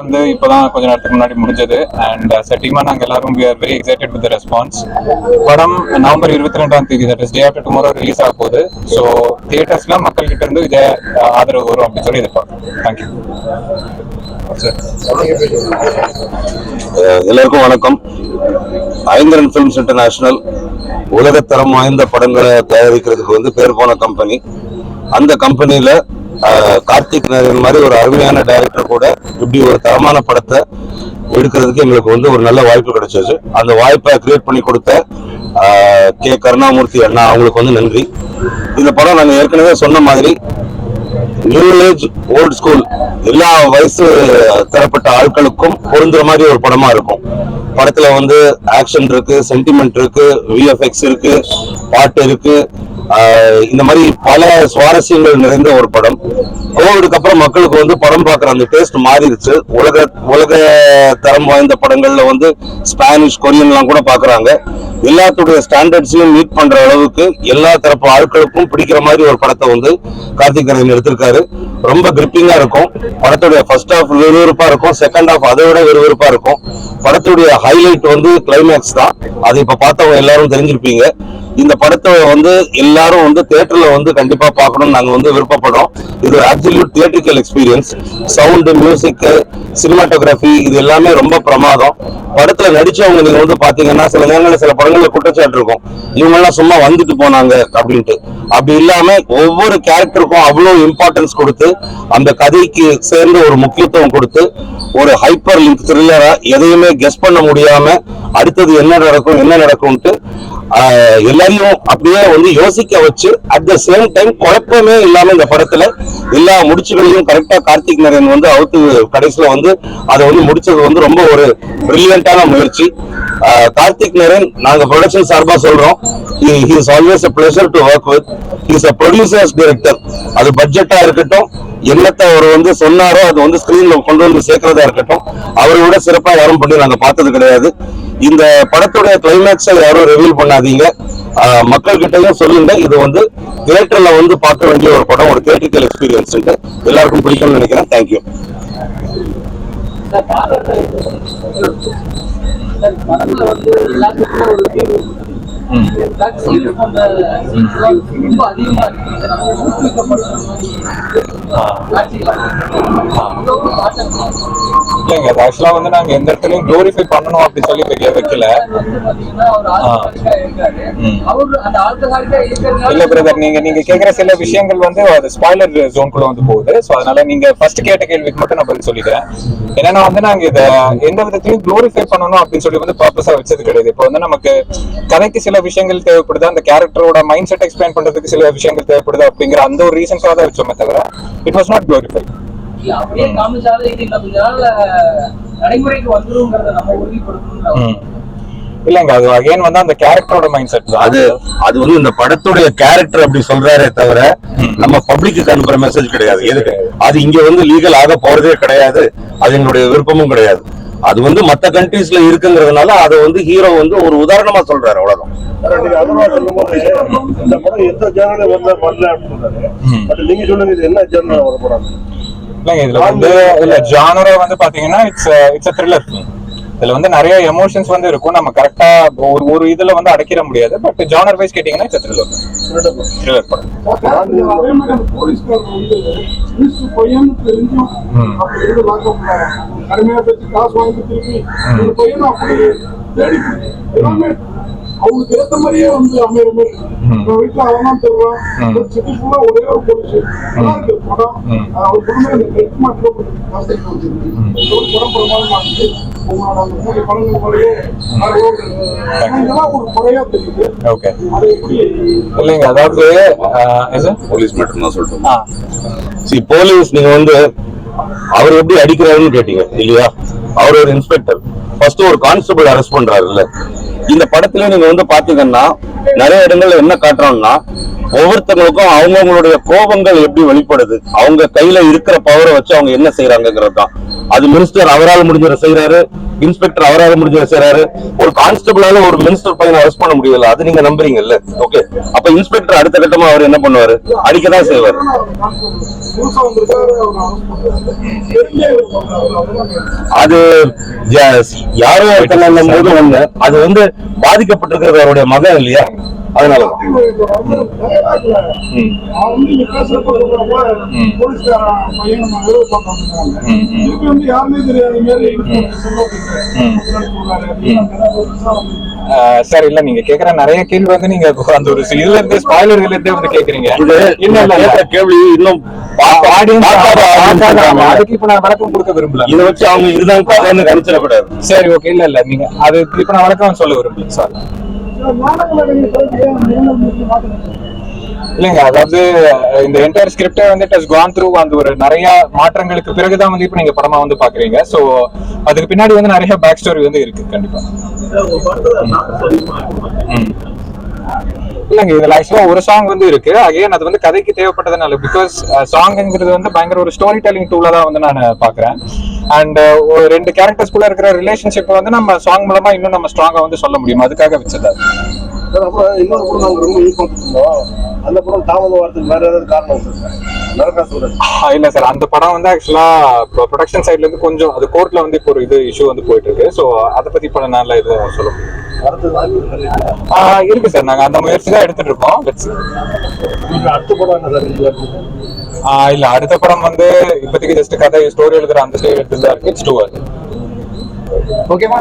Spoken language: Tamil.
வந்து இப்போதான் கொஞ்ச நேரத்துக்கு முன்னாடி முடிஞ்சது அண்ட் டீமா நாங்கள் எல்லாரும் we are very excited with the response. படம் November 22 that is day after tomorrow release ஆக போகுது. ஸோ தியேட்டர்ஸ்ல மக்கள் கிட்ட இருந்து இதே ஆதரவு வரும் அப்படின்னு சொல்லி எதிர்பார்க்கிறோம். தேங்க்யூ. எல்லாருக்கும் வணக்கம். ஐங்கரன் ஃபிலிம்ஸ் இன்டர்நேஷனல் உலகத்தரம் வாய்ந்த படங்களை தயாரிக்கிறதுக்கு வந்து பேர் போன கம்பெனி. அந்த கம்பெனியில கார்த்திக் நாராயண் மாதிரி ஒரு அருமையான டைரக்டர் கூட இப்படி ஒரு தரமான படத்தை எடுக்கிறதுக்கு எங்களுக்கு வந்து ஒரு நல்ல வாய்ப்பு கிடைச்சிச்சு. அந்த வாய்ப்பை கிரியேட் பண்ணி கொடுத்த கே கருணாமூர்த்தி அண்ணா அவங்களுக்கு வந்து நன்றி. இந்த படம் நாங்கள் ஏற்கனவே சொன்ன மாதிரி நியூ ஏஜ் ஓல்ட் ஸ்கூல் எல்லா வயசு தரப்பட்ட ஆட்களுக்கும் பொருந்துற மாதிரி ஒரு படமா இருக்கும். படத்துல வந்து ஆக்ஷன் இருக்கு, சென்டிமெண்ட் இருக்கு, விஎஃப்எக்ஸ் இருக்கு, பாட்டு இருக்கு, இந்த மாதிரி பல சுவாரஸ்யங்கள் நிறைந்த ஒரு படம். கோவிடுக்கு அப்புறம் மக்களுக்கு வந்து படம் பார்க்குற அந்த டேஸ்ட் மாறிடுச்சு. உலக தரம் வாய்ந்த படங்கள்ல வந்து ஸ்பானிஷ், கொரியன்லாம் கூட பாக்குறாங்க. எல்லாத்துடைய ஸ்டாண்டர்ட்ஸையும் மீட் பண்ற அளவுக்கு எல்லா தரப்பு ஆட்களுக்கும் பிடிக்கிற மாதிரி ஒரு படத்தை வந்து கார்த்திக் நாராயண் எடுத்திருக்காரு. ரொம்ப கிரிப்பிங்கா இருக்கும். படத்துடைய ஃபர்ஸ்ட் ஹாஃப் விறுவிறுப்பா இருக்கும், செகண்ட் ஹாஃப் அதை விட விறுவிறுப்பா இருக்கும். படத்துடைய ஹைலைட் வந்து கிளைமேக்ஸ் தான். அதை இப்ப பார்த்தவங்க எல்லாரும் தெரிஞ்சிருப்பீங்க. இந்த படத்தை வந்து எல்லாரும் வந்து தியேட்டர்ல வந்து கண்டிப்பா பார்க்கணும்னு நாங்க வந்து விருப்பப்படுறோம். இது ஒரு absolute theatrical experience. Sound, music, cinematography இது எல்லாமே ரொம்ப பிரமாதம். படத்துல நடிச்சவங்க நீங்க வந்து பாத்தீங்கன்னா சில நேரங்களில் சில படங்கள்ல குற்றச்சாட்டு இருக்கும், இவங்க எல்லாம் சும்மா வந்துட்டு போனாங்க அப்படின்ட்டு. அப்படி இல்லாம ஒவ்வொரு கேரக்டருக்கும் அவ்வளவு இம்பார்ட்டன்ஸ் கொடுத்து அந்த கதைக்கு சேர்ந்து ஒரு முக்கியத்துவம் கொடுத்து ஒரு ஹைப்பர் லிங்க் த்ரில்லரா எதையுமே கெஸ் பண்ண முடியாம அடுத்தது என்ன நடக்கும்ட்டு எல்லாரையும் அப்படியே வந்து யோசிக்க வச்சு அட் த சேம் டைம் குழப்பமே இல்லாம இந்த படத்துல எல்லா முடிச்சுகளையும் கரெக்டா கார்த்திக் நாராயண் வந்து அவுத்து கடைசியில வந்து அதை வந்து முடிச்சது வந்து ரொம்ப ஒரு பிரில்லியண்டான முயற்சி. கார்த்திக் நாராயண் நாங்க ப்ரொடக்ஷன் சார்பா சொல்றோம், he is always a pleasure to work with. he is a producer's director. அது பட்ஜெட்டா இருக்கட்டும், என்னத்தை அவர் வந்து சொன்னாரோ அது வந்து ஸ்கிரீன்ல கொண்டு வந்து சேர்க்கிறதா இருக்கட்டும், அவரை விட சிறப்பா யாரும் பண்ணி நாங்க பார்த்தது கிடையாது. இந்த படத்துடைய கிளைமேக்ஸை யாரும் ரிவீல் பண்ணாதீங்க, மக்கள் கிட்டையும் சொல்லுங்க. இது வந்து தியேட்டர்ல வந்து பார்க்க வேண்டிய ஒரு படம், ஒரு தியேட்டரிக்கல் எக்ஸ்பீரியன்ஸ் எல்லாருக்கும் பிடிக்கும்னு நினைக்கிறேன். தேங்க்யூ. இல்லைங்க, அது ஆக்சுவலா வந்து நாங்க எந்த இடத்துலயும் குளோரிஃபை பண்ணணும் அப்படின்னு சொல்லி வைக்கல. இல்ல பிரதர், நீங்க கேக்குற சில விஷயங்கள் வந்து அது ஸ்பாய்லர் ஜோன்குள்ள வந்து போகுது. சோ அதனால நீங்க ஃபர்ஸ்ட் கேட்ட கேள்விக்கு மட்டும் நான் பதில் சொல்லிக்கிறேன். ஏன்னா வந்து நாங்க இத எந்த விதத்திலயும் குளோரிஃபை பண்ணணும் அப்படின்னு சொல்லி வந்து பர்பஸா வச்சது கிடையாது. இப்போ வந்து நமக்கு கதைக்கு சில விஷயங்கள் தேவைப்படுது, அந்த கேரக்டரோட மைண்ட் செட் எக்ஸ்பிளைன் பண்றதுக்கு சில விஷயங்கள் தேவைப்படுது அப்படிங்கிற அந்த ஒரு ரீசன்ஸாக தான் வச்சோமே தவிர இட் வாஸ் நாட் குளோரிஃபை. இல்லங்க, அது அகைன் வந்து அந்த கேரக்டரோட மைண்ட் செட் தான். அது வந்து இந்த படத்துடைய கேரக்டர் அப்படி சொல்றாரே தவிர நம்ம பப்ளிக்கு அனுப்புற மெசேஜ் கிடையாது. எதுக்கு அது இங்க வந்து லீகல் ஆக போறதே கிடையாது, அது எங்களுடைய விருப்பமும் கிடையாது. அது வந்து மத்த கண்ட்ரீஸ்ல இருக்குங்கிறதுனால அதை வந்து ஹீரோ வந்து ஒரு உதாரணமா சொல்றாரு, அவ்வளவுதான். இதுல வந்து இல்ல ஜானரா வந்து பாத்தீங்கன்னா இட்ஸ் a thriller film. இதுல வந்து நிறைய எமோஷன்ஸ் வந்து இருக்கும், நம்ம கரெக்டா ஒரு இதுல வந்து அடக்கிட முடியாது. பட் ஜானர் வைஸ் கேட்டீங்கன்னா இட்ஸ் a thriller படம். அவங்களுக்கு ஏற்ற மாதிரியே வந்து அமைகிற மாதிரி வீட்டுல அவன் தருவான் சிட்டி ஃபுல்லா ஒரே ஒரு போலீஸ் படம் அவர் குடும்பம் உங்களோட அந்த மூணு படங்கள் போலயே ஒரு குறையா தெரியுது. ஓகே, இல்லைங்க, அதாவது போலீஸ் மட்டும் தான் சொல்றோம். போலீஸ் நீங்க வந்து அவர் எப்படி அடிக்கிறாருன்னு கேட்டீங்க இல்லையா? அவர் ஒரு இன்ஸ்பெக்டர், ஃபர்ஸ்ட் ஒரு கான்ஸ்டபிள் அரெஸ்ட் பண்றாருல்ல. இந்த படத்துல நீங்க வந்து பாத்தீங்கன்னா நிறைய இடங்கள்ல என்ன காட்டுறோம்னா ஒவ்வொருத்தவங்களுக்கும் அவங்கவுங்களுடைய கோபங்கள் எப்படி வெளிப்படுது, அவங்க கையில இருக்கிற பவரை வச்சு அவங்க என்ன செய்யறாங்கிறது தான். அது மினிஸ்டர் அவரால் முடிஞ்சதை செய்யறாரு, இன்ஸ்பெக்டர் அவரால முடிஞ்ச செய்றாரு. ஒரு கான்ஸ்டபிளால ஒரு மினிஸ்டர் பையனை அரெஸ்ட் பண்ண முடியல, அது நீங்க நம்புறீங்கல்ல? ஓகே, அப்ப இன்ஸ்பெக்டர் அடுத்த கட்டமா அவர் என்ன பண்ணுவாரு? அடிக்கதான் செய்வாரு. புதுசா வந்திருக்காரு, அவர் arrest பண்றாரு. தெரிஞ்சே இவர் பண்றாரு. அதெல்லாம் அது யாரோ ஒருத்தங்க போது ஒண்ணு, அது வந்து பாதிக்கப்பட்டிருக்கிறது அவருடைய மகன் இல்லையா, அதனாலதான். யாருமே தெரியாத சார் இல்ல நீங்க கேக்குற நிறைய கேள்வி வந்து நீங்க அந்த ஒரு இதுல இருந்து ஸ்பாயிலர்கள் இருந்தே வந்து கேக்குறீங்க. இது இல்ல கேள்வி இன்னும் அதுக்கு இப்ப நான் விளக்கம் கொடுக்க விரும்பல. இதை வச்சு அவங்க இதுதான் கதைன்னு கணிச்சிடக்கூடாது. சரி ஓகே, இல்ல நீங்க அது இப்ப நான் விளக்கம் சொல்ல விரும்பல சார். இல்லைங்க, அதாவது இந்த என்டையர் ஸ்கிரிப்டே வந்து இட் ஹஸ் கான் த்ரூ அந்த ஒரு நிறைய மாற்றங்களுக்கு பிறகுதான் வந்து இப்ப நீங்க படமா வந்து பாக்குறீங்க. சோ அதுக்கு பின்னாடி வந்து நிறைய பேக் ஸ்டோரி வந்து இருக்கு கண்டிப்பா. இல்லங்க, இதுல ஆக்சுவலா ஒரு சாங் வந்து இருக்கு. அகைன் அது வந்து கதைக்கு தேவைப்பட்டதுனால, பிகாஸ் சாங்ங்கிறது வந்து பயங்கர ஒரு ஸ்டோரி டெல்லிங் டூலா தான் வந்து நான் பாக்குறேன். அண்ட் ஒரு ரெண்டு கேரக்டர்ஸ்குள்ள இருக்கிற ரிலேஷன்ஷிப் வந்து நம்ம சாங் மூலமா இன்னும் நம்ம ஸ்ட்ராங்கா வந்து சொல்ல முடியும், அதுக்காக வச்சது. இன்னொரு படம் நாங்க ரொம்ப எதிர்பார்த்துருந்தோம். அந்த படம் தாமதம் வரதுக்கு வேற ஏதாவது காரணம் இல்ல சார், அந்த படம் வந்து ஆக்சுவலா ப்ரொடக்ஷன் சைட்ல இருந்து கொஞ்சம் அது கோர்ட்ல வந்து இப்போ ஒரு இது இஷ்யூ வந்து போயிட்டு இருக்கு. சோ அதை பத்தி இப்ப என்னால இது சொல்ல முடியும். இருக்கு சார், நாங்க அந்த முயற்சி தான் எடுத்துட்டு இருக்கோம். அடுத்த படம் என்ன சார்? இல்ல அடுத்த படம் வந்து இப்போதைக்கு ஜஸ்ட் கதை ஸ்டோரி எழுதுற அந்த ஸ்டேஜ் எடுத்து தான் இருக்கு. இட்ஸ் டூ ஓகேவா?